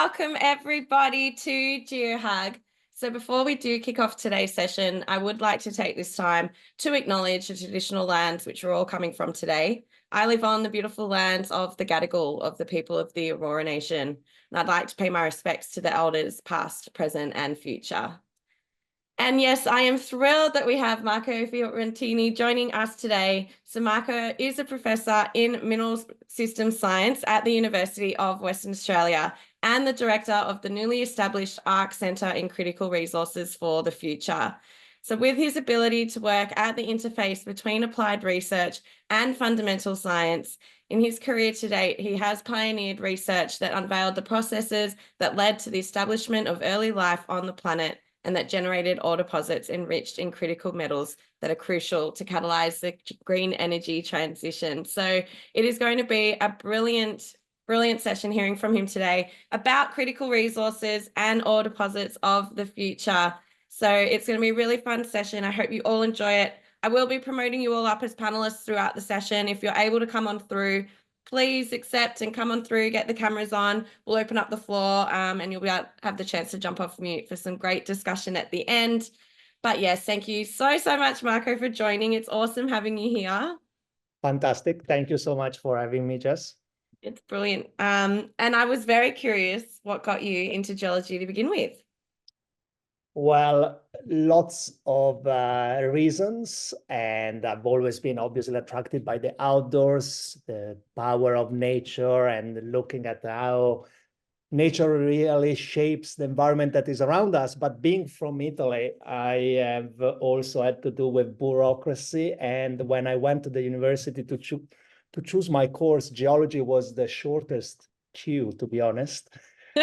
welcome everybody to Geohug. So before we do kick off today's session, I would like to take this time to acknowledge the traditional lands which we're all coming from today. I live on the beautiful lands of the Gadigal, of the people of the Aurora Nation, and I'd like to pay my respects to the elders past, present and future. And yes, I am thrilled that we have Marco Fiorentini joining us today. So Marco is a professor in mineral systems science at the University of Western Australia and the director of the newly established ARC Centre in Critical Resources for the Future. So with his ability to work at the interface between applied research and fundamental science, in his career to date, he has pioneered research that unveiled the processes that led to the establishment of early life on the planet and that generated ore deposits enriched in critical metals that are crucial to catalyze the green energy transition. So it is going to be a brilliant session hearing from him today about critical resources and ore deposits of the future. So it's going to be a really fun session. I hope you all enjoy it. I will be promoting you all up as panelists throughout the session. If you're able to come on through, please accept and come on through, get the cameras on. We'll open up the floor and you'll be able to have the chance to jump off mute for some great discussion at the end. But yes, thank you so much, Marco, for joining. It's awesome having you here. Fantastic. Thank you so much for having me, Jess. It's brilliant. And I was very curious what got you into geology to begin with. Well, lots of reasons, and I've always been obviously attracted by the outdoors, the power of nature, and looking at how nature really shapes the environment that is around us. But being from Italy, I have also had to do with bureaucracy. And when I went to the university to choose my course, geology was the shortest queue, to be honest.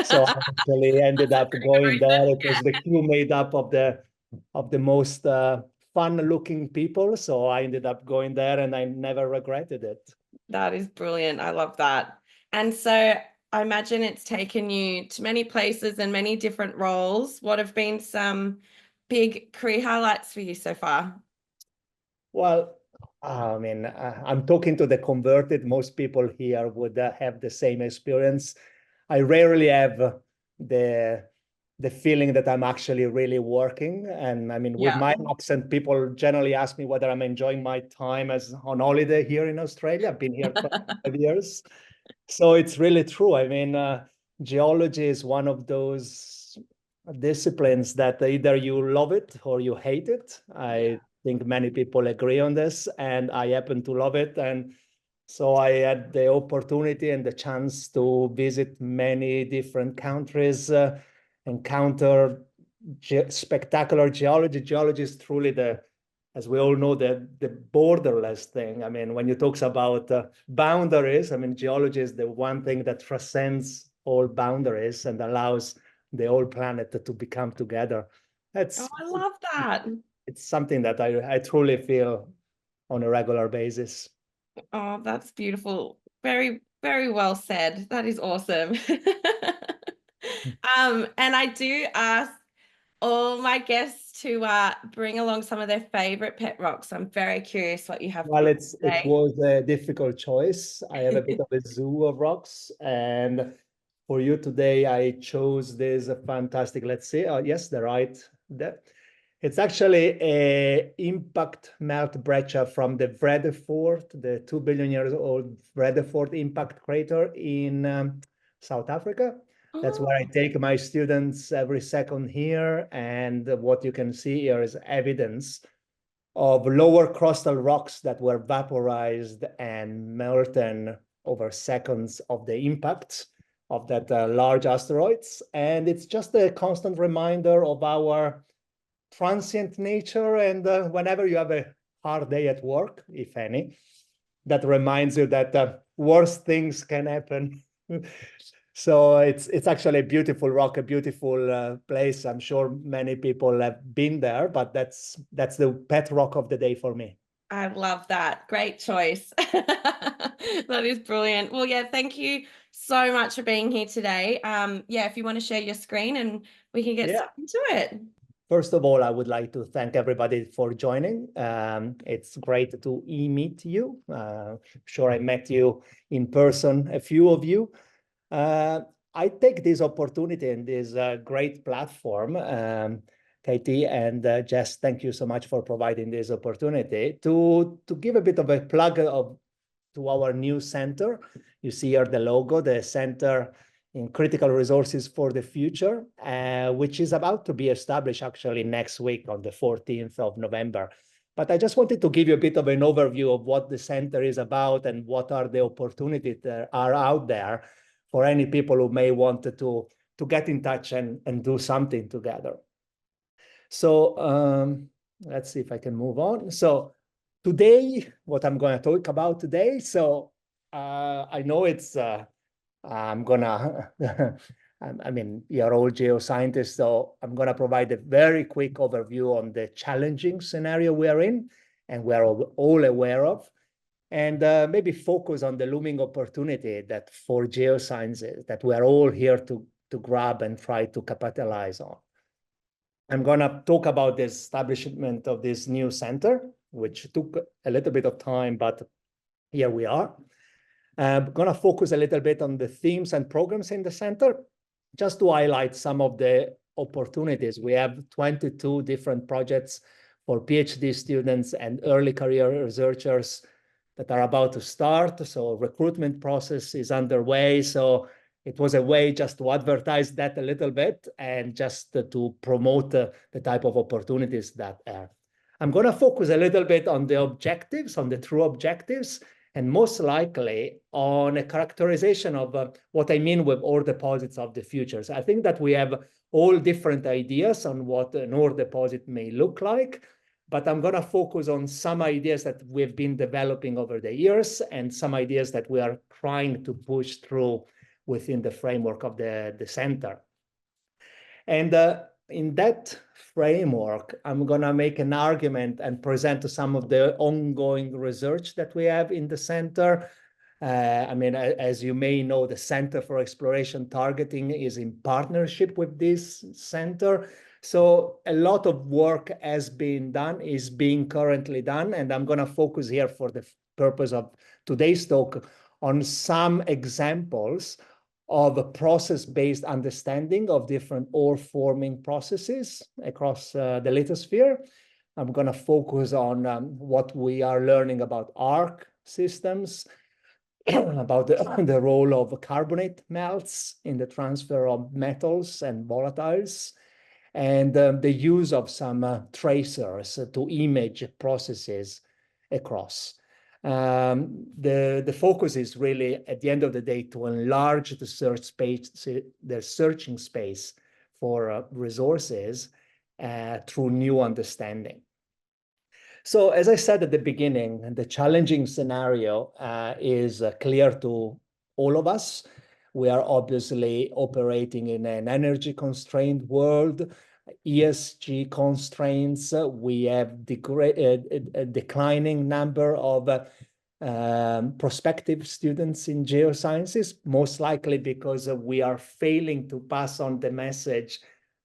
So I actually ended up going there. It was the queue made up of the most fun-looking people. So I ended up going there, and I never regretted it. That is brilliant. I love that. And so I imagine it's taken you to many places and many different roles. What have been some big career highlights for you so far? Well, I mean, I'm talking to the converted. Most people here would have the same experience. I rarely have the feeling that I'm actually really working. And I mean, with my accent, people generally ask me whether I'm enjoying my time as on holiday here in Australia. I've been here for 5 years. So it's really true. I mean, geology is one of those disciplines that either you love it or you hate it. I think many people agree on this, and I happen to love it. And so I had the opportunity and the chance to visit many different countries, encounter spectacular geology. Geology is truly as we all know, the borderless thing. I mean, when you talk about boundaries, I mean, geology is the one thing that transcends all boundaries and allows the whole planet to become together. I love that. It's something that I truly feel on a regular basis. Oh, that's beautiful. Very, very well said. That is awesome. And I do ask all my guests to bring along some of their favorite pet rocks. I'm very curious what you have. Well, it was a difficult choice. I have a bit of a zoo of rocks, and for you today, I chose this fantastic. Let's see. Yes, it's actually a impact melt breccia from the Vredefort, the 2 billion years old Vredefort impact crater in South Africa. That's where I take my students every second here. And what you can see here is evidence of lower crustal rocks that were vaporized and melted over seconds of the impact of that large asteroids. And it's just a constant reminder of our transient nature. And whenever you have a hard day at work, if any, that reminds you that worse things can happen. So it's actually a beautiful rock, a beautiful place. I'm sure many people have been there, but that's the pet rock of the day for me. I love that. Great choice. That is brilliant. Well, yeah, thank you so much for being here today. Yeah, if you want to share your screen and we can get stuck into it. First of all, I would like to thank everybody for joining. It's great to meet you. Sure, I met you in person, a few of you. I take this opportunity and this great platform, Katie and Jess, thank you so much for providing this opportunity to give a bit of a plug to our new center. You see here the logo, the Center in Critical Resources for the Future, which is about to be established actually next week on the 14th of November. But I just wanted to give you a bit of an overview of what the center is about and what are the opportunities that are out there for any people who may want to get in touch and do something together. So let's see if I can move on. So today, what I'm going to talk about today, so I know it's, I'm gonna, I mean, you're all geoscientists, so I'm gonna provide a very quick overview on the challenging scenario we're in and we're all aware of, and maybe focus on the looming opportunity that for geosciences that we're all here to grab and try to capitalize on. I'm gonna talk about the establishment of this new center, which took a little bit of time, but here we are. I'm gonna focus a little bit on the themes and programs in the center, just to highlight some of the opportunities. We have 22 different projects for PhD students and early career researchers that are about to start. So recruitment process is underway. So it was a way just to advertise that a little bit and just to promote the type of opportunities that are. I'm going to focus a little bit on the objectives, on the true objectives, and most likely on a characterization of what I mean with ore deposits of the future. So I think that we have all different ideas on what an ore deposit may look like, but I'm going to focus on some ideas that we've been developing over the years and some ideas that we are trying to push through within the framework of the center. And in that framework, I'm going to make an argument and present some of the ongoing research that we have in the center. I mean, as you may know, the Center for Exploration Targeting is in partnership with this center. So a lot of work has been done, is being currently done, and I'm going to focus here for the purpose of today's talk on some examples of a process-based understanding of different ore forming processes across the lithosphere. I'm going to focus on what we are learning about arc systems, about the role of carbonate melts in the transfer of metals and volatiles, and the use of some tracers to image processes across. The focus is really, at the end of the day, to enlarge the search space, the searching space for resources through new understanding. So as I said at the beginning, the challenging scenario is clear to all of us. We are obviously operating in an energy-constrained world, ESG constraints. We have a declining number of prospective students in geosciences, most likely because we are failing to pass on the message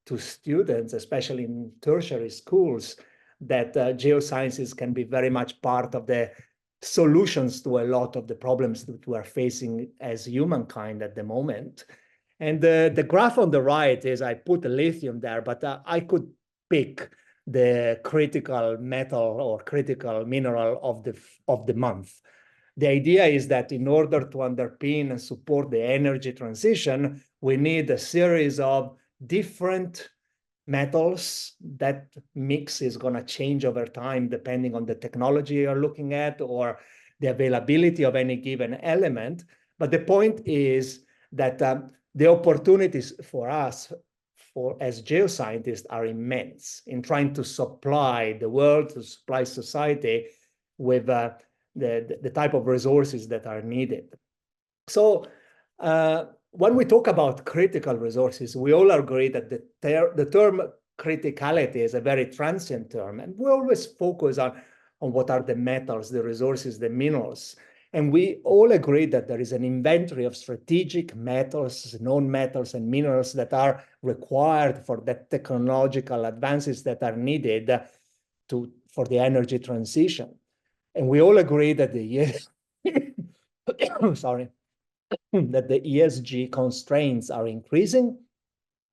to students, especially in tertiary schools, that geosciences can be very much part of the solutions to a lot of the problems that we are facing as humankind at the moment. And the graph on the right is, I put the lithium there, but I could pick the critical metal or critical mineral of the month. The idea is that in order to underpin and support the energy transition, we need a series of different metals. That mix is going to change over time depending on the technology you're looking at or the availability of any given element. But the point is that the opportunities for us as geoscientists are immense in trying to supply the world, to supply society with the type of resources that are needed. So when we talk about critical resources, we all agree that the term criticality is a very transient term, and we always focus on what are the metals, the resources, the minerals. And we all agree that there is an inventory of strategic metals, known metals and minerals that are required for the technological advances that are needed for the energy transition. And we all agree that sorry, that the ESG constraints are increasing,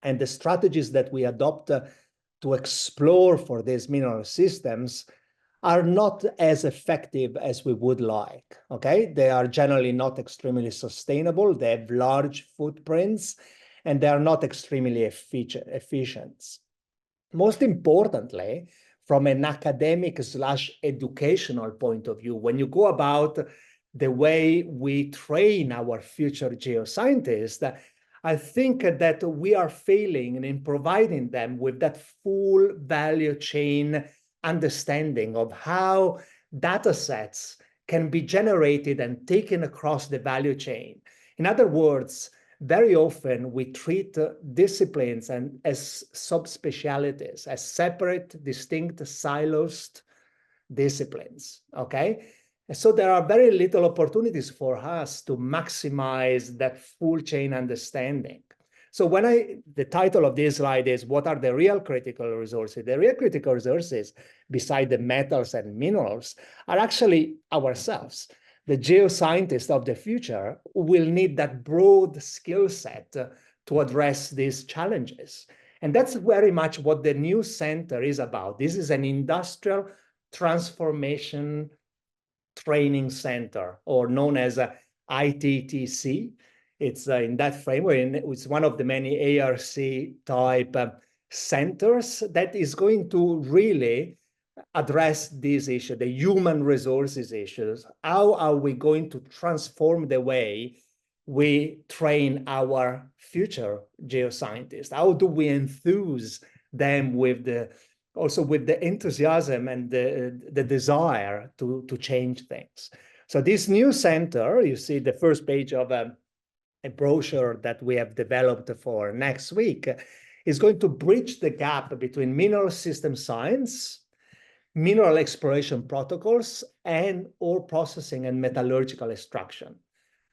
and the strategies that we adopt to explore for these mineral systems are not as effective as we would like, okay? They are generally not extremely sustainable, they have large footprints, and they are not extremely efficient. Most importantly, from an academic/educational point of view, when you go about the way we train our future geoscientists, I think that we are failing in providing them with that full value chain understanding of how data sets can be generated and taken across the value chain. In other words, very often we treat disciplines and as subspecialties, as separate, distinct, silos disciplines, okay? So there are very little opportunities for us to maximize that full chain understanding. So the title of this slide is, what are the real critical resources? The real critical resources, beside the metals and minerals, are actually ourselves. The geoscientists of the future will need that broad skill set to address these challenges. And that's very much what the new center is about. This is an industrial transformation training center, or known as ITTC. It's in that framework, and it's one of the many ARC type centers that is going to really address this issue, the human resources issues. How are we going to transform the way we train our future geoscientists? How do we enthuse them with also with the enthusiasm and the desire to change things? So this new center, you see the first page of a brochure that we have developed for next week, is going to bridge the gap between mineral system science, mineral exploration protocols, and ore processing and metallurgical extraction.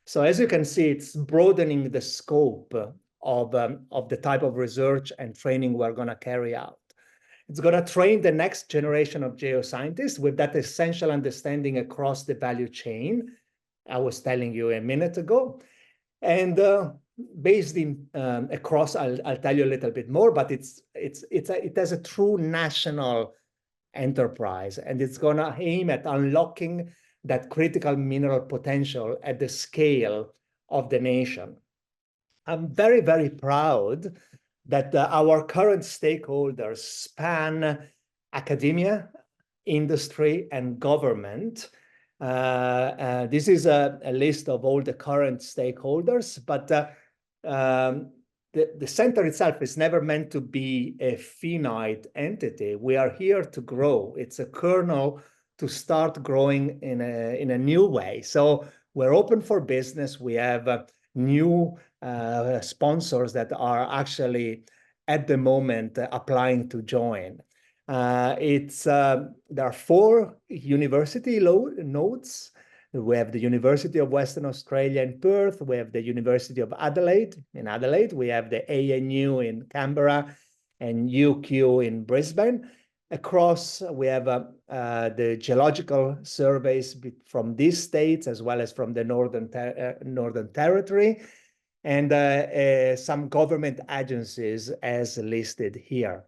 So as you can see, it's broadening the scope of the type of research and training we're going to carry out. It's going to train the next generation of geoscientists with that essential understanding across the value chain I was telling you a minute ago. And based in across, I'll tell you a little bit more, but it has a true national enterprise, and it's going to aim at unlocking that critical mineral potential at the scale of the nation. I'm very, very proud that our current stakeholders span academia, industry, and government. This is a list of all the current stakeholders, but the center itself is never meant to be a finite entity. We are here to grow. It's a kernel to start growing in a new way. So we're open for business. We have new sponsors that are actually at the moment applying to join. There are 4 university nodes. We have the University of Western Australia in Perth. We have the University of Adelaide in Adelaide. We have the ANU in Canberra and UQ in Brisbane. Across, we have the geological surveys from these states, as well as from the Northern Territory, and some government agencies as listed here.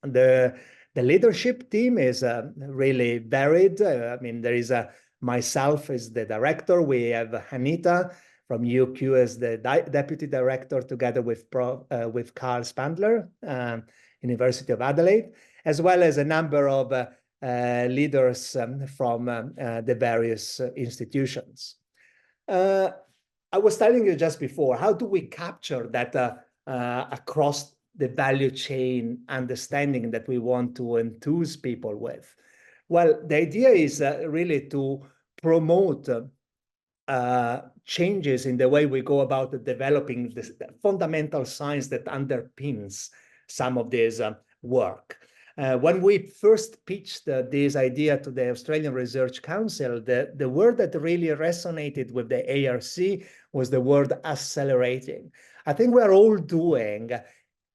The leadership team is really varied. I mean, there is myself as the director. We have Hanita from UQ as the deputy director, together with Carl Spandler, University of Adelaide, as well as a number of leaders from the various institutions. I was telling you just before, how do we capture that across the value chain understanding that we want to enthuse people with? Well, the idea is really to promote changes in the way we go about developing the fundamental science that underpins some of this work. When we first pitched this idea to the Australian Research Council, the word that really resonated with the ARC was the word accelerating. I think we're all doing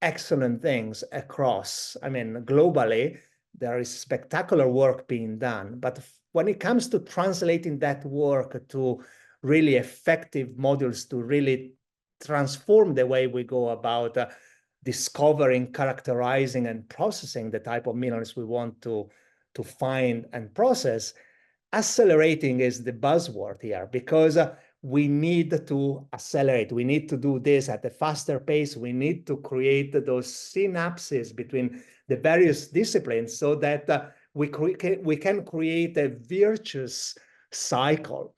excellent things across. I mean, globally, there is spectacular work being done. But when it comes to translating that work to really effective modules to really transform the way we go about discovering, characterizing, and processing the type of minerals we want to find and process. Accelerating is the buzzword here, because we need to accelerate. We need to do this at a faster pace. We need to create those synapses between the various disciplines so that we can create a virtuous cycle.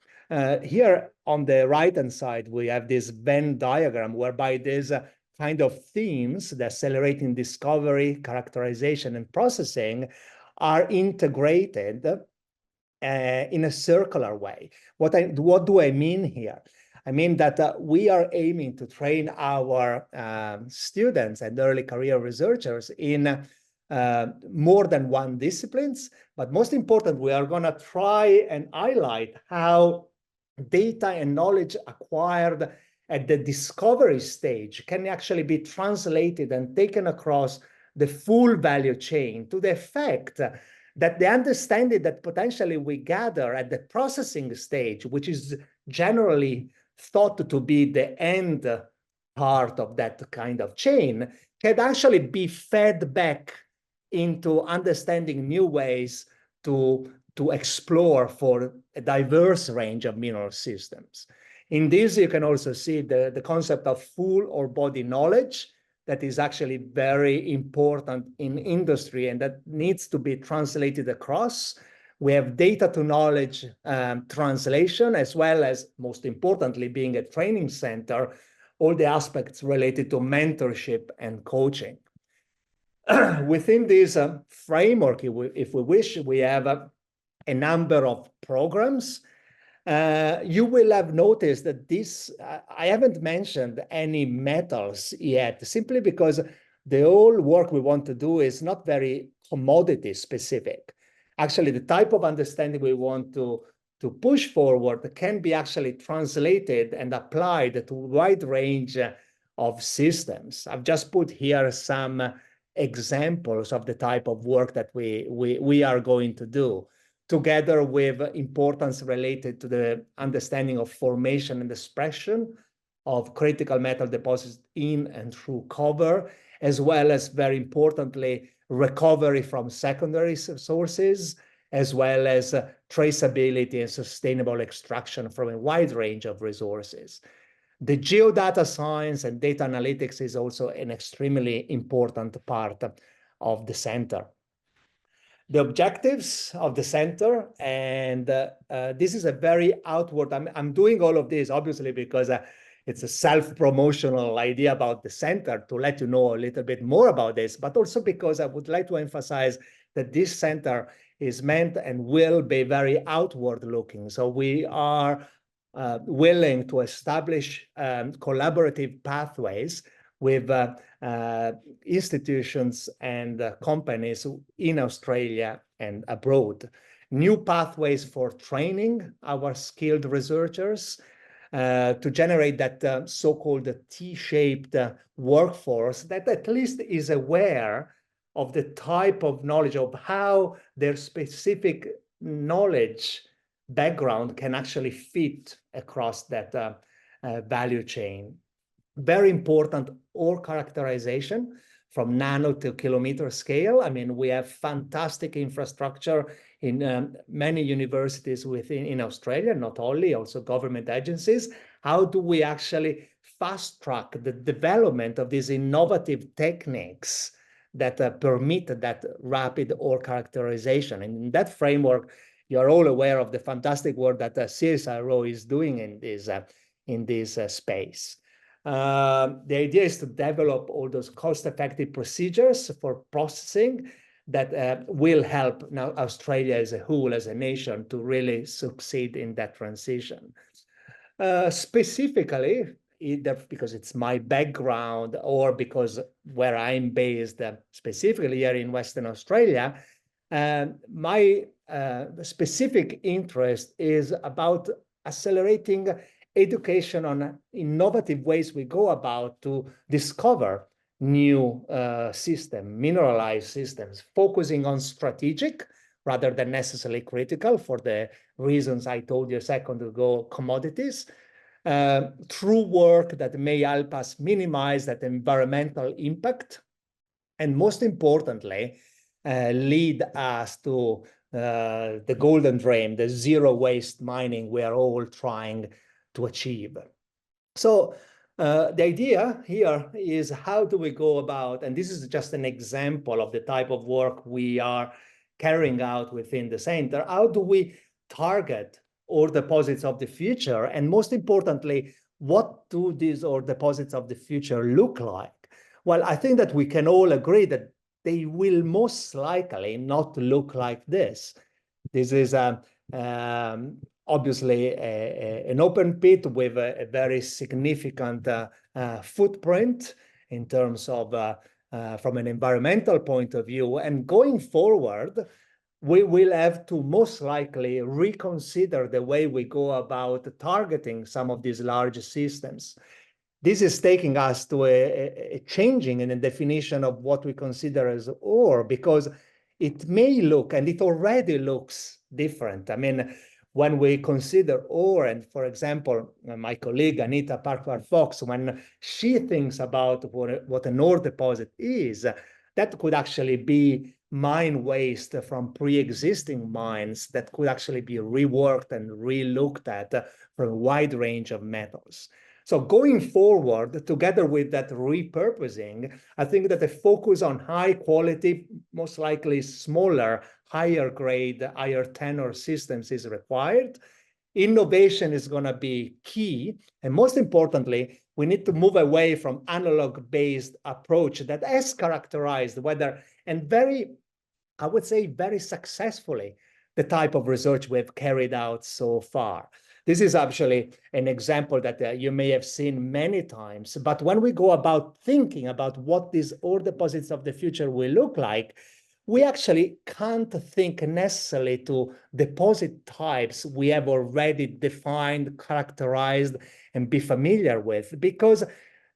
Here on the right-hand side, we have this Venn diagram whereby there's kind of themes, the accelerating discovery, characterization, and processing, are integrated in a circular way. What do I mean here? I mean that we are aiming to train our students and early career researchers in more than one disciplines, but most important, we are going to try and highlight how data and knowledge acquired at the discovery stage can actually be translated and taken across the full value chain, to the effect that the understanding that potentially we gather at the processing stage, which is generally thought to be the end part of that kind of chain, can actually be fed back into understanding new ways to explore for a diverse range of mineral systems. In this, you can also see the concept of full or body knowledge that is actually very important in industry and that needs to be translated across. We have data to knowledge translation, as well as, most importantly, being a training center, all the aspects related to mentorship and coaching. Within this framework, if we wish, we have a number of programs. You will have noticed that this, I haven't mentioned any metals yet, simply because the whole work we want to do is not very commodity specific. Actually, the type of understanding we want to push forward can be actually translated and applied to a wide range of systems. I've just put here some examples of the type of work that we are going to do, together with importance related to the understanding of formation and expression of critical metal deposits in and through cover, as well as, very importantly, recovery from secondary sources, as well as traceability and sustainable extraction from a wide range of resources. The geodata science and data analytics is also an extremely important part of the center. The objectives of the center, and this is a very outward, I'm doing all of this obviously because it's a self-promotional idea about the center to let you know a little bit more about this, but also because I would like to emphasize that this center is meant and will be very outward looking. So we are willing to establish collaborative pathways with institutions and companies in Australia and abroad. New pathways for training our skilled researchers to generate that so-called T-shaped workforce that at least is aware of the type of knowledge, of how their specific knowledge background can actually fit across that value chain. Very important ore characterization from nano to kilometer scale. I mean, we have fantastic infrastructure in many universities in Australia, not only, also government agencies. How do we actually fast track the development of these innovative techniques that permit that rapid ore characterization? And in that framework, you're all aware of the fantastic work that CSIRO is doing in this space. The idea is to develop all those cost-effective procedures for processing that will help now Australia as a whole, as a nation, to really succeed in that transition. Specifically, either because it's my background or because where I'm based, specifically here in Western Australia, my specific interest is about accelerating education on innovative ways we go about to discover new mineralized systems, focusing on strategic rather than necessarily critical for the reasons I told you a second ago, commodities, through work that may help us minimize that environmental impact, and most importantly, lead us to the golden dream, the zero waste mining we are all trying to achieve. So the idea here is, how do we go about, and this is just an example of the type of work we are carrying out within the center, how do we target ore deposits of the future? And most importantly, what do these ore deposits of the future look like? Well, I think that we can all agree that they will most likely not look like this. This is obviously an open pit with a very significant footprint in terms of from an environmental point of view. And going forward, we will have to most likely reconsider the way we go about targeting some of these large systems. This is taking us to a changing in the definition of what we consider as ore, because it may look, and it already looks different. I mean, when we consider ore, and for example, my colleague Anita Parker-Fox, when she thinks about what an ore deposit is, that could actually be mine waste from pre-existing mines that could actually be reworked and re-looked at for a wide range of metals. So going forward, together with that repurposing, I think that the focus on high quality, most likely smaller, higher grade, higher tenor systems is required. Innovation is going to be key. And most importantly, we need to move away from analog-based approach that has characterized whether, and very, I would say very successfully, the type of research we've carried out so far. This is actually an example that you may have seen many times. But when we go about thinking about what these ore deposits of the future will look like, we actually can't think necessarily to deposit types we have already defined, characterized, and be familiar with, because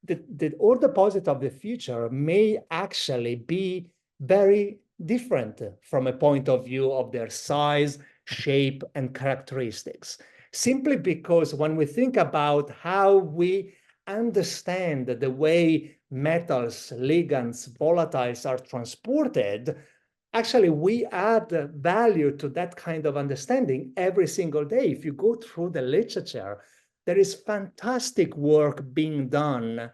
the ore deposit of the future may actually be very different from a point of view of their size, shape, and characteristics. Simply because when we think about how we understand the way metals, ligands, volatiles are transported, actually we add value to that kind of understanding every single day. If you go through the literature, there is fantastic work being done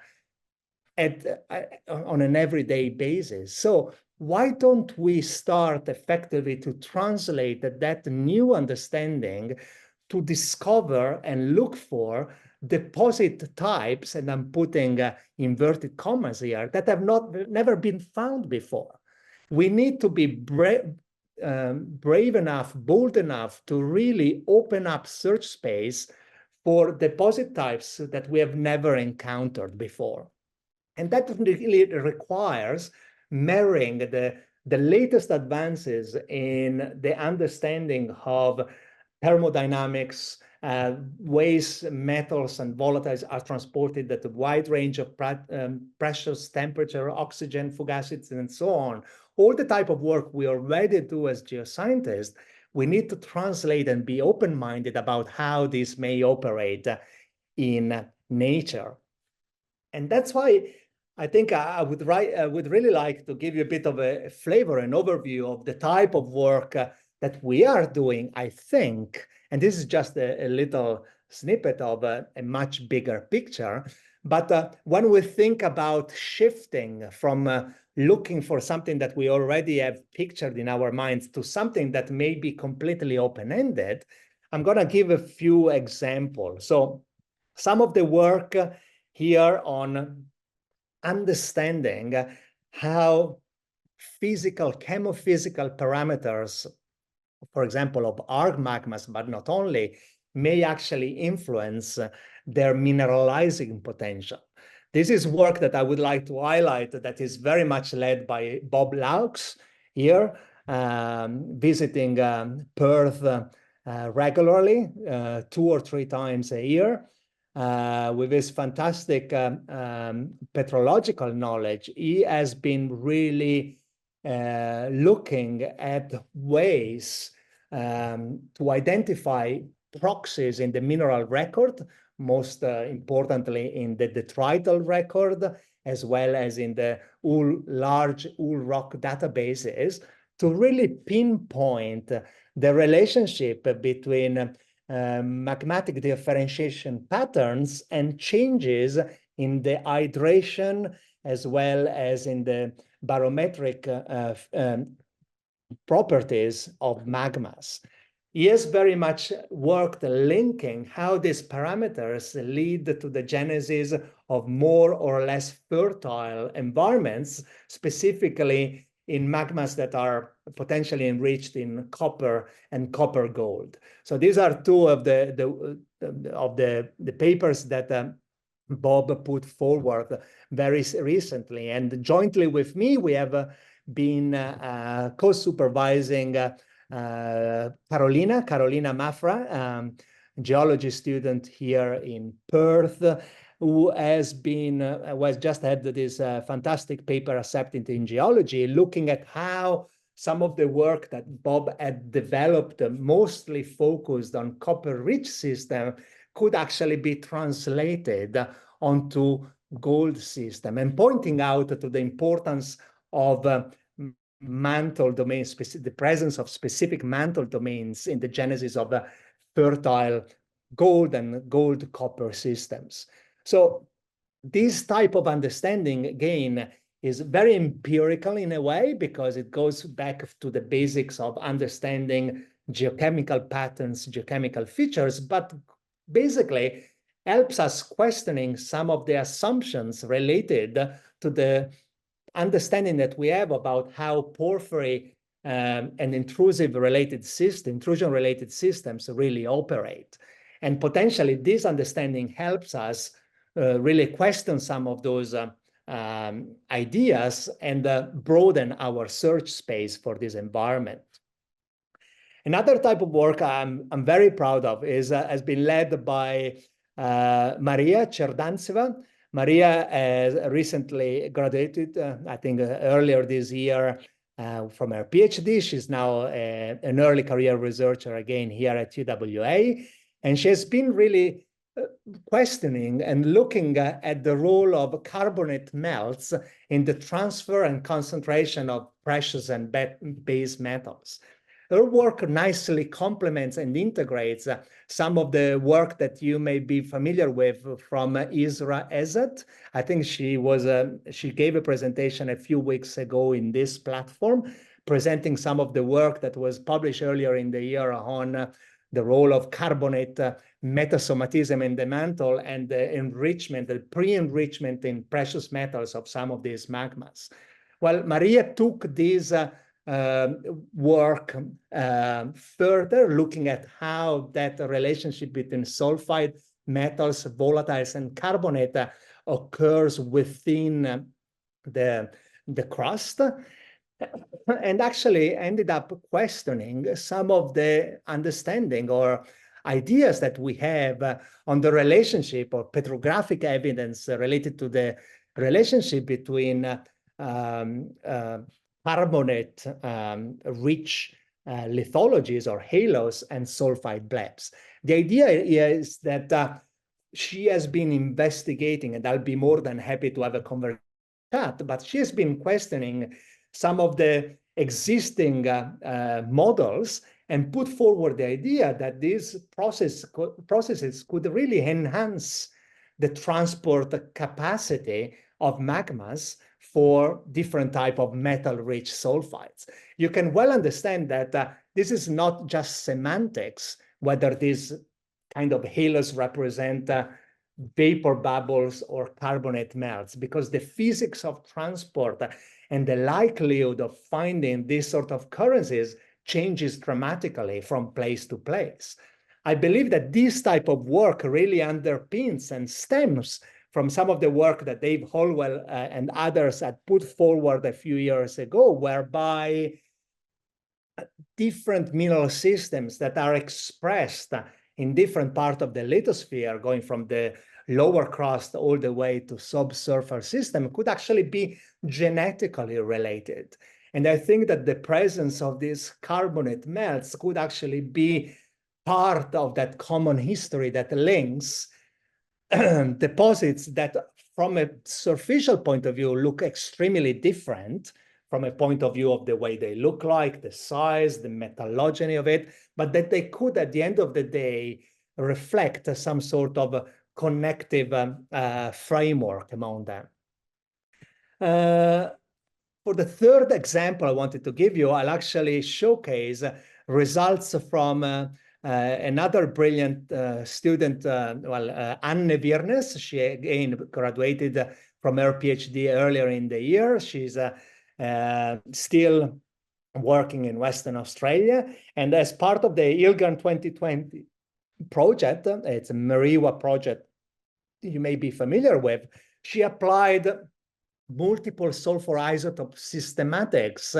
on an everyday basis. So why don't we start effectively to translate that new understanding to discover and look for deposit types, and I'm putting inverted commas here, that have never been found before. We need to be brave enough, bold enough to really open up search space for deposit types that we have never encountered before. And that really requires marrying the latest advances in the understanding of thermodynamics, ways metals and volatiles are transported at a wide range of pressures, temperature, oxygen, fugacities, and so on. All the type of work we already do as geoscientists, we need to translate and be open-minded about how this may operate in nature. And that's why I think I would really like to give you a bit of a flavor and overview of the type of work that we are doing, I think. And this is just a little snippet of a much bigger picture. But when we think about shifting from looking for something that we already have pictured in our minds to something that may be completely open-ended, I'm going to give a few examples. So some of the work here on understanding how chemophysical parameters, for example, of arc magmas, but not only, may actually influence their mineralizing potential. This is work that I would like to highlight that is very much led by Bob Laux here, visiting Perth regularly, 2 or 3 times a year. With his fantastic petrological knowledge, he has been really looking at ways to identify proxies in the mineral record, most importantly in the detrital record, as well as in the large rock databases, to really pinpoint the relationship between magmatic differentiation patterns and changes in the hydration, as well as in the barometric properties of magmas. He has very much worked linking how these parameters lead to the genesis of more or less fertile environments, specifically in magmas that are potentially enriched in copper and copper gold. So these are two of the papers that Bob put forward very recently. And jointly with me, we have been co-supervising Carolina Mafra, geology student here in Perth, who has been was just had this fantastic paper accepted in geology, looking at how some of the work that Bob had developed, mostly focused on copper-rich system, could actually be translated onto gold system, and pointing out to the importance of mantle domains, the presence of specific mantle domains in the genesis of fertile gold and gold copper systems. So this type of understanding, again, is very empirical in a way, because it goes back to the basics of understanding geochemical patterns, geochemical features, but basically helps us questioning some of the assumptions related to the understanding that we have about how porphyry and intrusion-related systems really operate. And potentially this understanding helps us really question some of those ideas and broaden our search space for this environment. Another type of work I'm very proud of has been led by Maria Cerdantseva. Maria has recently graduated, I think earlier this year, from her PhD. She's now an early career researcher again here at UWA. And she has been really questioning and looking at the role of carbonate melts in the transfer and concentration of precious and base metals. Her work nicely complements and integrates some of the work that you may be familiar with from Isra Ezzat. I think she gave a presentation a few weeks ago in this platform, presenting some of the work that was published earlier in the year on the role of carbonate metasomatism in the mantle and the enrichment, the pre-enrichment in precious metals of some of these magmas. Well, Maria took this work further, looking at how that relationship between sulfide metals, volatiles, and carbonate occurs within the crust, and actually ended up questioning some of the understanding or ideas that we have on the relationship or petrographic evidence related to the relationship between carbonate rich lithologies or halos and sulfide blebs. The idea is that she has been investigating, and I'll be more than happy to have a conversation chat, but she has been questioning some of the existing models and put forward the idea that these processes could really enhance the transport capacity of magmas for different type of metal-rich sulfides. You can well understand that this is not just semantics, whether these kind of halos represent vapor bubbles or carbonate melts, because the physics of transport and the likelihood of finding these sort of currencies changes dramatically from place to place. I believe that this type of work really underpins and stems from some of the work that Dave Holwell and others had put forward a few years ago, whereby different mineral systems that are expressed in different parts of the lithosphere, going from the lower crust all the way to subsurface system, could actually be genetically related. And I think that the presence of these carbonate melts could actually be part of that common history that links deposits that from a superficial point of view look extremely different from a point of view of the way they look like, the size, the metallogeny of it, but that they could, at the end of the day, reflect some sort of connective framework among them. For the third example I wanted to give you, I'll actually showcase results from another brilliant student, Anne Virnes. She again graduated from her PhD earlier in the year. She's still working in Western Australia. And as part of the ILGAN 2020 project, it's a Mariwa project you may be familiar with, she applied multiple sulfur isotope systematics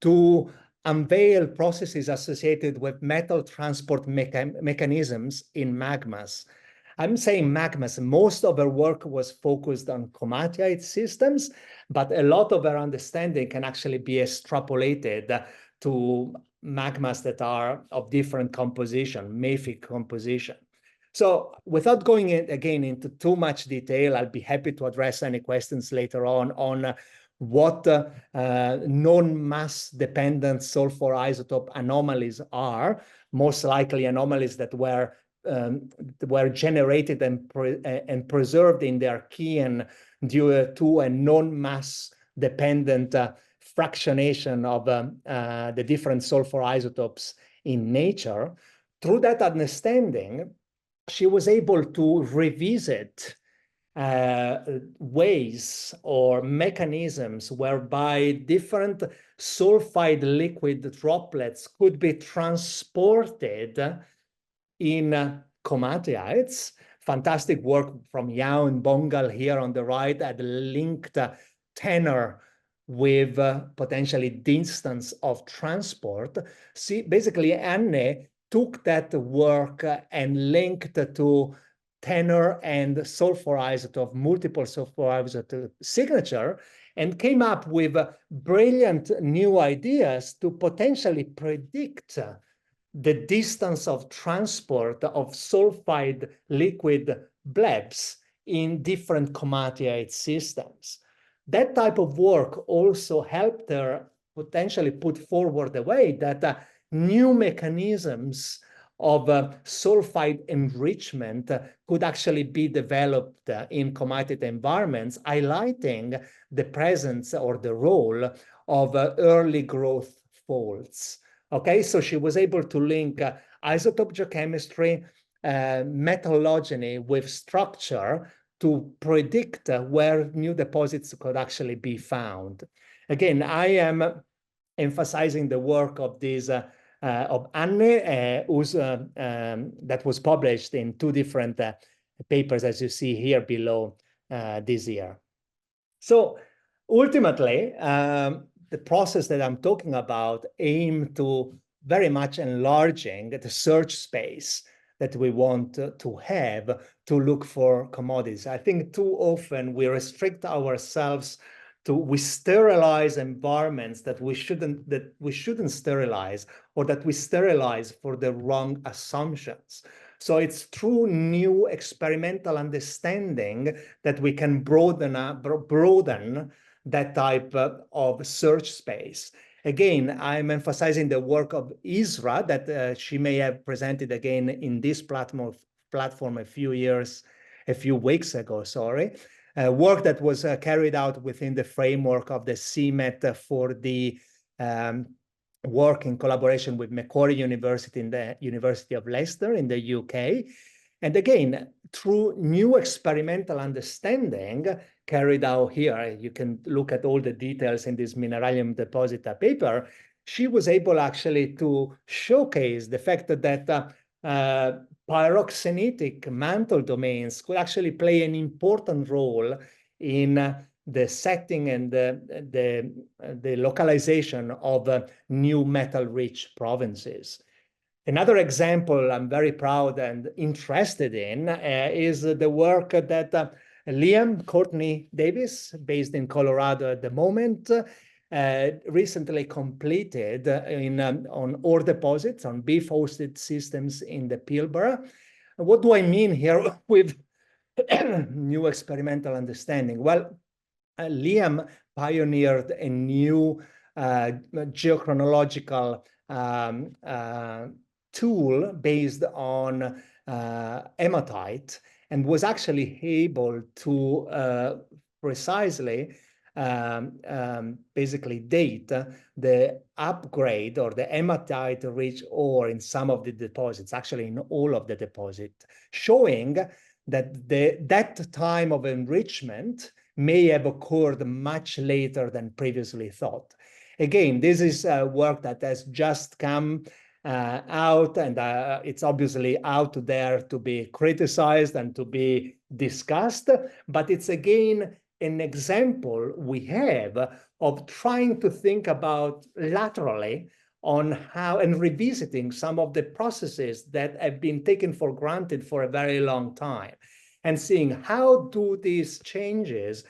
to unveil processes associated with metal transport mechanisms in magmas. I'm saying magmas. Most of her work was focused on komatiite systems, but a lot of her understanding can actually be extrapolated to magmas that are of different composition, mafic composition. So without going again into too much detail, I'll be happy to address any questions later on what non-mass dependent sulfur isotope anomalies are, most likely anomalies that were generated and preserved in their Archean due to a non-mass dependent fractionation of the different sulfur isotopes in nature. Through that understanding, she was able to revisit ways or mechanisms whereby different sulfide liquid droplets could be transported in komatiites. Fantastic work from Yao and Bongal here on the right that linked tenor with potentially distance of transport. See, basically, Anne took that work and linked to tenor and sulfur isotope, multiple sulfur isotope signature, and came up with brilliant new ideas to potentially predict the distance of transport of sulfide liquid blebs in different komatiite systems. That type of work also helped her potentially put forward the way that new mechanisms of sulfide enrichment could actually be developed in komatiite environments, highlighting the presence or the role of early growth faults. Okay, so she was able to link isotope geochemistry, metallogeny with structure to predict where new deposits could actually be found. Again, I am emphasizing the work of this of Anne, that was published in two different papers, as you see here below this year. So ultimately, the process that I'm talking about aim to very much enlarging the search space that we want to have to look for commodities. I think too often we restrict ourselves we sterilize environments that we shouldn't sterilize, or that we sterilize for the wrong assumptions. So it's through new experimental understanding that we can broaden that type of search space. Again, I'm emphasizing the work of Isra that she may have presented again in this platform a few weeks ago, sorry. Work that was carried out within the framework of the CMET for the work in collaboration with Macquarie University in the University of Leicester in the UK. And again, through new experimental understanding carried out here, you can look at all the details in this Mineralium Deposita paper, she was able actually to showcase the fact that pyroxenitic mantle domains could actually play an important role in the setting and the localization of new metal-rich provinces. Another example I'm very proud and interested in is the work that Liam Courtney Davis, based in Colorado at the moment, recently completed on ore deposits, on beef-hosted systems in the Pilbara. What do I mean here with new experimental understanding? Well, Liam pioneered a new geochronological tool based on hematite, and was actually able to precisely basically date the upgrade or the hematite-rich ore in some of the deposits, actually in all of the deposit, showing that that time of enrichment may have occurred much later than previously thought. Again, this is work that has just come out, and it's obviously out there to be criticized and to be discussed, but it's again an example we have of trying to think about laterally on how, and revisiting some of the processes that have been taken for granted for a very long time, and seeing how do these changes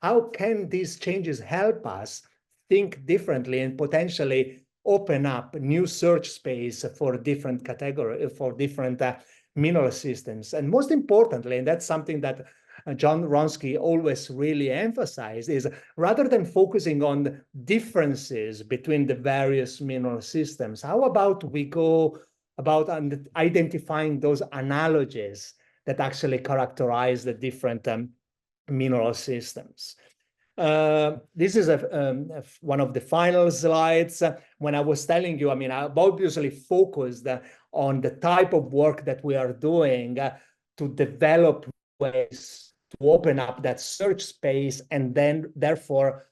how can these changes help us think differently and potentially open up new search space for different categories, for different mineral systems. And most importantly, and that's something that John Wronski always really emphasized, is rather than focusing on differences between the various mineral systems, how about we go about identifying those analogies that actually characterize the different mineral systems. This is one of the final slides. When I was telling you, I mean, I've obviously focused on the type of work that we are doing to develop ways to open up that search space and then therefore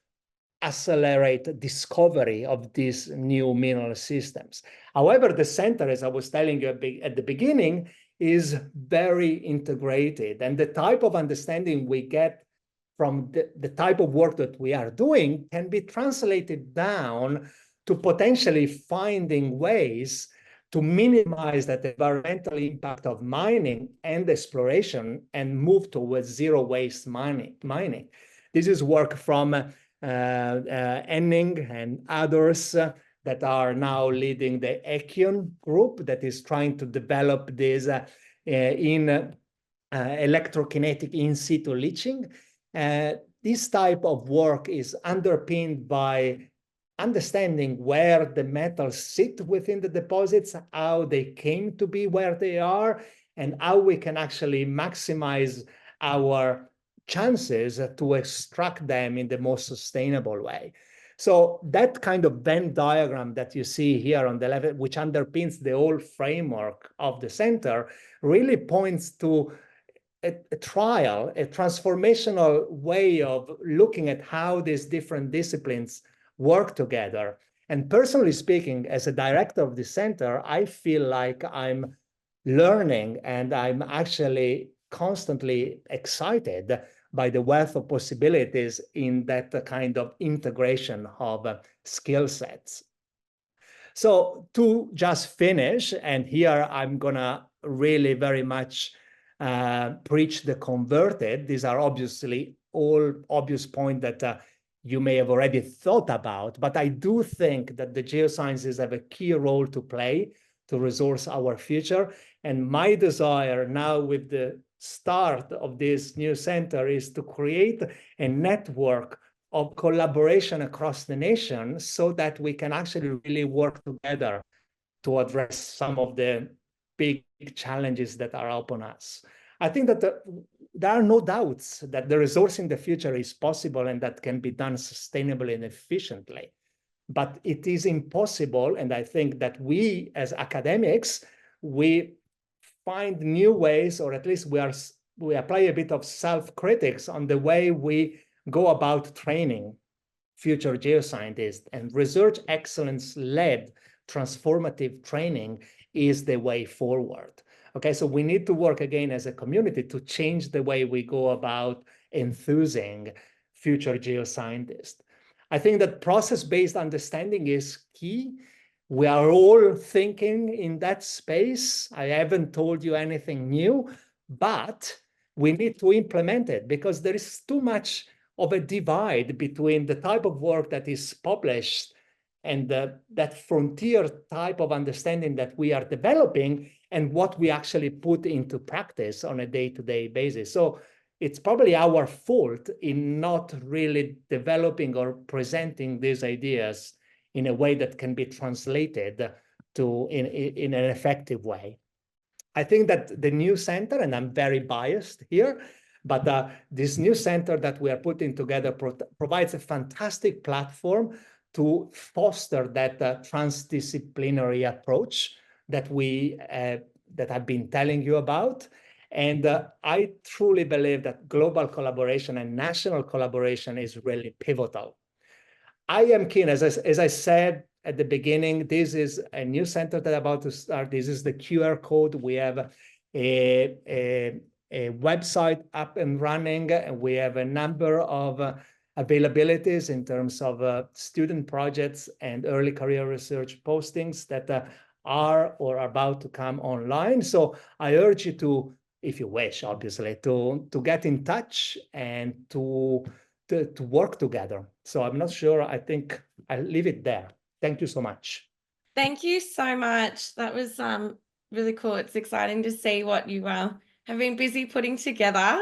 accelerate discovery of these new mineral systems. However, the center, as I was telling you at the beginning, is very integrated, and the type of understanding we get from the type of work that we are doing can be translated down to potentially finding ways to minimize that environmental impact of mining and exploration and move towards zero waste mining. This is work from Henning and others that are now leading the Ekion group that is trying to develop this in electrokinetic in situ leaching. This type of work is underpinned by understanding where the metals sit within the deposits, how they came to be where they are, and how we can actually maximize our chances to extract them in the most sustainable way. So that kind of Venn diagram that you see here on the left, which underpins the whole framework of the center, really points to a transformational way of looking at how these different disciplines work together. And personally speaking, as a director of the center, I feel like I'm learning and I'm actually constantly excited by the wealth of possibilities in that kind of integration of skill sets. So to just finish, and here I'm gonna really very much preach the converted. These are obviously all obvious points that you may have already thought about, but I do think that the geosciences have a key role to play to resource our future. And my desire now with the start of this new center is to create a network of collaboration across the nation so that we can actually really work together to address some of the big challenges that are upon us. I think that there are no doubts that the resource in the future is possible and that can be done sustainably and efficiently. But it is impossible, and I think that we as academics, we find new ways, or at least we apply a bit of self-critics on the way we go about training future geoscientists, and research excellence-led transformative training is the way forward. Okay, so we need to work again as a community to change the way we go about enthusing future geoscientists. I think that process-based understanding is key. We are all thinking in that space. I haven't told you anything new, but we need to implement it because there is too much of a divide between the type of work that is published and that frontier type of understanding that we are developing and what we actually put into practice on a day-to-day basis. So it's probably our fault in not really developing or presenting these ideas in a way that can be translated to in an effective way. I think that the new center, and I'm very biased here, but this new center that we are putting together provides a fantastic platform to foster that transdisciplinary approach that that I've been telling you about. And I truly believe that global collaboration and national collaboration is really pivotal. I am keen, as I said at the beginning, this is a new center that I'm about to start. This is the QR code. We have a website up and running, and we have a number of availabilities in terms of student projects and early career research postings that are or are about to come online. So I urge you to, if you wish, obviously, to get in touch and to work together. So I'm not sure. I think I'll leave it there. Thank you so much. Thank you so much. That was really cool. It's exciting to see what you have been busy putting together.